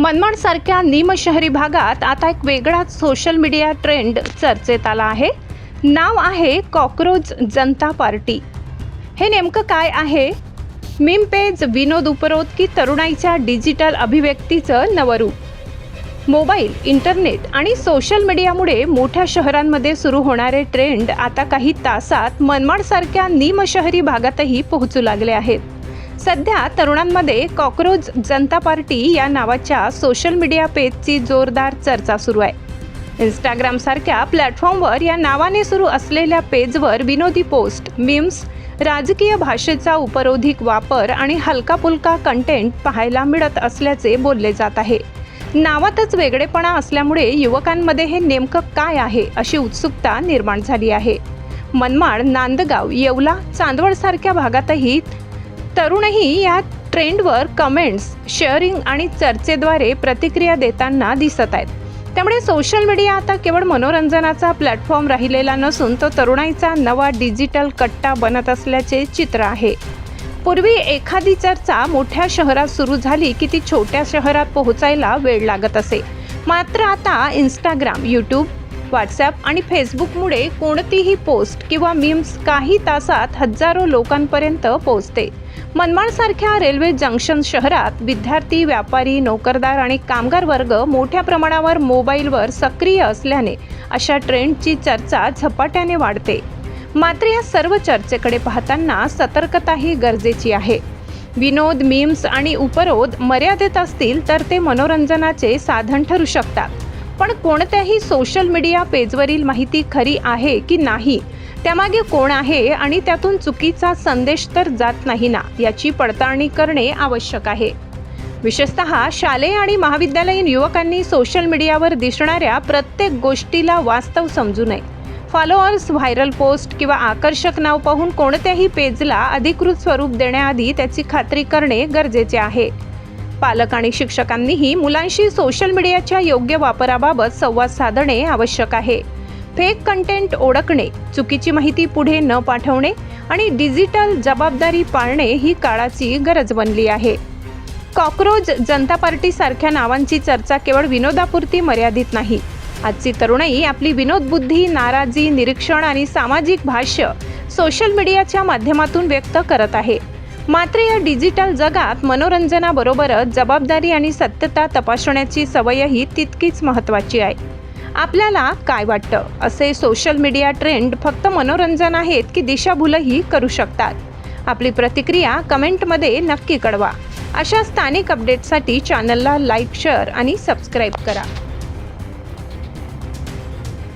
मनमाडसारख्या निमशहरी भागात आता एक वेगळाच सोशल मीडिया ट्रेंड चर्चेत आला आहे। नाव आहे कॉकरोच जनता पार्टी। हे नेमकं काय आहे? मीम पेज, विनोद उपरोध की तरुणाईच्या डिजिटल अभिव्यक्तीचं नवरूप? मोबाईल, इंटरनेट आणि सोशल मीडियामुळे मोठ्या शहरांमध्ये सुरू होणारे ट्रेंड आता काही तासात मनमाडसारख्या निमशहरी भागातही पोहोचू लागले आहेत। सध्या तरुणांमध्ये कॉकरोच जनता पार्टी या नावाच्या सोशल मीडिया पेजची जोरदार चर्चा सुरू आहे। इंस्टाग्राम सारख्या प्लॅटफॉर्मवर या नावाने सुरू असलेल्या पेजवर विनोदी पोस्ट, मीम्स, राजकीय भाषेचा उपरोधिक वापर आणि हलका-फुलका कंटेंट पाहायला मिळत असल्याचे बोलले जात आहे। नावातच वेगळेपणा असल्यामुळे युवकांमध्ये हे नेमकं काय आहे अशी उत्सुकता निर्माण झाली आहे। मनमाड, नांदगाव, येवला, चांदवड सारख्या भागातही तरुणही या ट्रेंडवर कमेंट्स, शेअरिंग आणि चर्चेद्वारे प्रतिक्रिया देताना दिसत आहेत। त्यामुळे सोशल मीडिया आता केवळ मनोरंजनाचा प्लॅटफॉर्म राहिलेला नसून तो तरुणाईचा नवा डिजिटल कट्टा बनत असल्याचे चित्र आहे। पूर्वी एखादी चर्चा मोठ्या शहरात सुरू झाली की ती छोट्या शहरात पोहोचायला वेळ लागत असे। मात्र आता इंस्टाग्राम, यूट्यूब, व्हॉट्सॲप आणि फेसबुकमुळे कोणतीही पोस्ट किंवा मीम्स काही तासात हजारो लोकांपर्यंत पोहोचते। मनमाडसारख्या रेल्वे जंक्शन शहरात विद्यार्थी, व्यापारी, नोकरदार आणि कामगार वर्ग मोठ्या प्रमाणावर मोबाईलवर सक्रिय असल्याने अशा ट्रेंडची चर्चा झपाट्याने वाढते। मात्र या सर्व चर्चेकडे पाहताना सतर्कताही गरजेची आहे। विनोद, मीम्स आणि उपरोध मर्यादित असतील तर ते मनोरंजनाचे साधन ठरू शकतात, पण कोणत्याही सोशल मीडिया पेजवरील माहिती खरी आहे की नाही, त्यामागे कोण आहे आणि त्यातून चुकीचा संदेश तर जात नाही ना, याची पडताळणी करणे आवश्यक आहे। विशेषतः शालेय आणि महाविद्यालयीन युवकांनी सोशल मीडियावर दिसणाऱ्या प्रत्येक गोष्टीला वास्तव समजू नये। फॉलोअर्स, व्हायरल पोस्ट किंवा आकर्षक नाव पाहून कोणत्याही पेजला अधिकृत स्वरूप देण्याआधी त्याची खात्री करणे गरजेचे आहे। पालक आणि शिक्षकांनीही मुलांशी सोशल मीडियाच्या योग्य वापराबाबत संवाद साधणे आवश्यक आहे। फेक कंटेंट ओळखणे, चुकीची माहिती पुढे न पाठवणे आणि डिजिटल जबाबदारी पाळणे ही काळाची गरज बनली आहे। कॉकरोच जनता पार्टी सारख्या नावांची चर्चा केवळ विनोदापुरती मर्यादित नाही। आजची तरुणाई आपली विनोद बुद्धी, नाराजी, निरीक्षण आणि सामाजिक भाष्य सोशल मीडियाच्या माध्यमातून व्यक्त करत आहे। मात्र या डिजिटल जगात मनोरंजनाबरोबरच जबाबदारी आणि सत्यता तपासण्याची सवयही तितकीच महत्त्वाची आहे। आपल्याला काय वाटतं? असे सोशल मीडिया ट्रेंड फक्त मनोरंजन आहेत की दिशाभूलही करू शकतात? आपली प्रतिक्रिया कमेंटमध्ये नक्की कळवा। अशा स्थानिक अपडेट्ससाठी चॅनलला लाईक, शेअर आणि सबस्क्राईब करा।